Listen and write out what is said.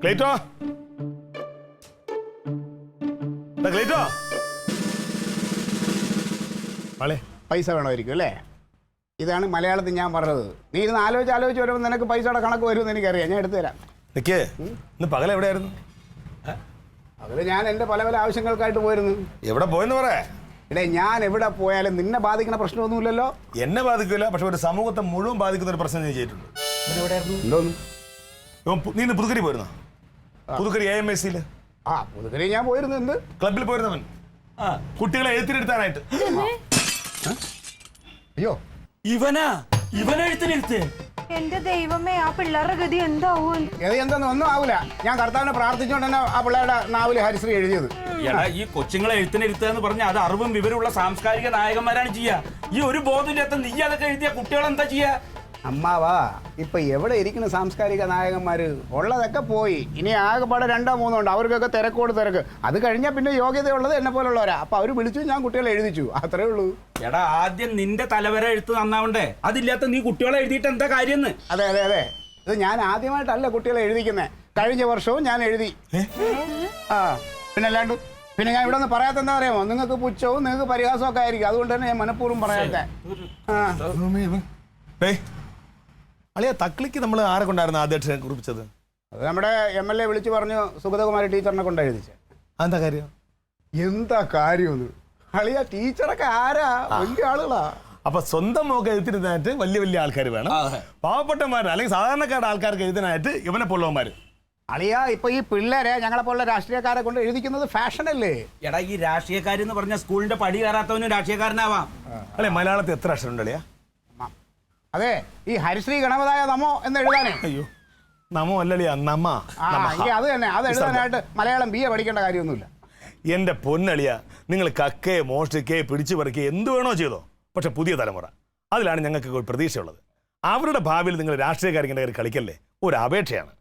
ക്ലേറ്റോ ക്ലേറ്റോ വളെ പൈസ വേണമായിരിക്കും അല്ലേ? ഇതാണ് മലയാളത്തിൽ ഞാൻ പറഞ്ഞത്. നീ ഇരുന്ന് ആലോചിച്ച് വരുമ്പോൾ നിനക്ക് പൈസയുടെ കണക്ക് വരുമെന്ന് എനിക്കറിയാം. ഞാൻ എടുത്തു തരാം. നിക്കേ, ഇന്ന് പകലെവിടെയായിരുന്നു? അതിൽ ഞാൻ എൻ്റെ പല പല ആവശ്യങ്ങൾക്കായിട്ട് പോയിരുന്നു. എവിടെ പോയെന്ന് പറ. ഇടേ, ഞാൻ എവിടെ പോയാലും നിന്നെ ബാധിക്കുന്ന പ്രശ്നമൊന്നുമില്ലല്ലോ. എന്നെ ബാധിക്കില്ല, പക്ഷെ ഒരു സമൂഹത്തെ മുഴുവൻ ബാധിക്കുന്ന ഒരു പ്രശ്നം നീ ചെയ്തിട്ടുണ്ട്. എന്തോന്നു? നീ ഇന്ന് പുതുക്കരി പോയിരുന്നോ? പുതുക്കരി AMAC പുതുക്കരി ഞാൻ പോയിരുന്നു. എന്ത് ക്ലബിൽ പോയിരുന്നവൻ കുട്ടികളെ എഴുത്തിനെടുത്താനായിട്ട്. അയ്യോ, ഇവനെഴുത്തിനെടുത്ത്. എന്റെ ദൈവമേ, ആ പിള്ളേരുടെ ഗതി എന്താവും? എന്തൊന്നും ഒന്നും ആവൂല. ഞാൻ കർത്താവിനെ പ്രാർത്ഥിച്ചുകൊണ്ട് തന്നെ ആ പിള്ളേരുടെ നാവില് ഹരിശ്രീ എഴുതിയത്. എടാ, ഈ കൊച്ചുങ്ങളെ എഴുത്തിനെടുത്തുക എന്ന് പറഞ്ഞാൽ അത് അറിവും വിവരമുള്ള സാംസ്കാരിക നായകന്മാരാണ് ചെയ്യാ. ഈ ഒരു ബോധമില്ലാത്ത നീ അതൊക്കെ എഴുതിയ കുട്ടികൾ എന്താ ചെയ്യാ? അമ്മാവാ, ഇപ്പൊ എവിടെ ഇരിക്കുന്ന സാംസ്കാരിക നായകന്മാര്? ഉള്ളതൊക്കെ പോയി. ഇനി ആകെപ്പാടെ 2-3 ഉണ്ട്. അവർക്കൊക്കെ തിരക്ക്. അത് കഴിഞ്ഞാൽ പിന്നെ യോഗ്യതയുള്ളത് എന്നെ പോലുള്ളവരാ. അപ്പൊ അവര് വിളിച്ചു, ഞാൻ കുട്ടികളെ എഴുതിച്ചു. അത്രേ ഉള്ളൂ. എടാ, ആദ്യം നിന്റെ തലവര എഴുത്ത് നന്നാവണ്ടേ? അതില്ലാത്ത നീ കുട്ടികളെ എഴുതിയിട്ട് എന്താ കാര്യം? അതെ. ഇത് ഞാൻ ആദ്യമായിട്ടല്ല കുട്ടികളെ എഴുതിക്കുന്നത്. കഴിഞ്ഞ വർഷവും ഞാൻ എഴുതി. പിന്നെ അല്ലാണ്ട് പിന്നെ ഞാൻ ഇവിടെ നിന്ന് പറയാത്ത എന്താ അറിയാമോ? നിങ്ങൾക്ക് പുച്ഛവും നിങ്ങൾക്ക് പരിഹാസവും ഒക്കെ ആയിരിക്കും. അതുകൊണ്ട് തന്നെ ഞാൻ മനഃപൂർവ്വം പറയാത്തെ. അളിയാ, തക്ലിക്ക് നമ്മൾ ആരെ കൊണ്ടായിരുന്നു ആദ്യമായിട്ട് കുറിപ്പിച്ചത്? അത് നമ്മുടെ MLA വിളിച്ചു പറഞ്ഞു, സുഗതകുമാരി ടീച്ചറിനെ കൊണ്ട് എഴുതിച്ചേ. എന്താ കാര്യം? എന്താ കാര്യമൊന്നും അളിയ, ടീച്ചറൊക്കെ ആരാ? വലിയ ആളുകളാ. അപ്പൊ സ്വന്തം മോക്ക് എഴുത്തിനായിട്ട് വലിയ ആൾക്കാർ വേണം. പാവപ്പെട്ടമാര് അല്ലെങ്കിൽ സാധാരണക്കാരുടെ ആൾക്കാർക്ക് എഴുതാനായിട്ട് ഇവനെ പോലുള്ളവന്മാര്. അളിയ, ഇപ്പൊ ഈ പിള്ളേരെ ഞങ്ങളെ പോലുള്ള രാഷ്ട്രീയക്കാരെ കൊണ്ട് എഴുതിക്കുന്നത് ഫാഷനല്ലേ? എടാ, ഈ രാഷ്ട്രീയക്കാരെന്ന് പറഞ്ഞ സ്കൂളിന്റെ പടി കയറാത്തവനും രാഷ്ട്രീയക്കാരനാവാം. അല്ലെ, മലയാളത്തിൽ എത്ര അക്ഷരം ഉണ്ട് അളിയാ? അതെ, ഈ ഹരിശ്രീ ഗണപതായ നമോ എന്ന് എഴുതാനേ. അയ്യോ, നമോ അല്ലളിയാ, നമ. അത് തന്നെ, അത് എഴുതാനായിട്ട് മലയാളം BA പഠിക്കേണ്ട കാര്യമൊന്നുമില്ല. എന്റെ പൊന്നളിയ, നിങ്ങൾ കക്കയെ മോഷ്ടിക്കയെ പിടിച്ചു പറിക്കയെ എന്ത് വേണോ ചെയ്തോ. പക്ഷെ പുതിയ തലമുറ, അതിലാണ് ഞങ്ങൾക്ക് ഒരു പ്രതീക്ഷയുള്ളത്. അവരുടെ ഭാവിയിൽ നിങ്ങൾ രാഷ്ട്രീയക്കാരിങ്ങനെ കളിക്കല്ലേ, ഒരു അപേക്ഷയാണ്.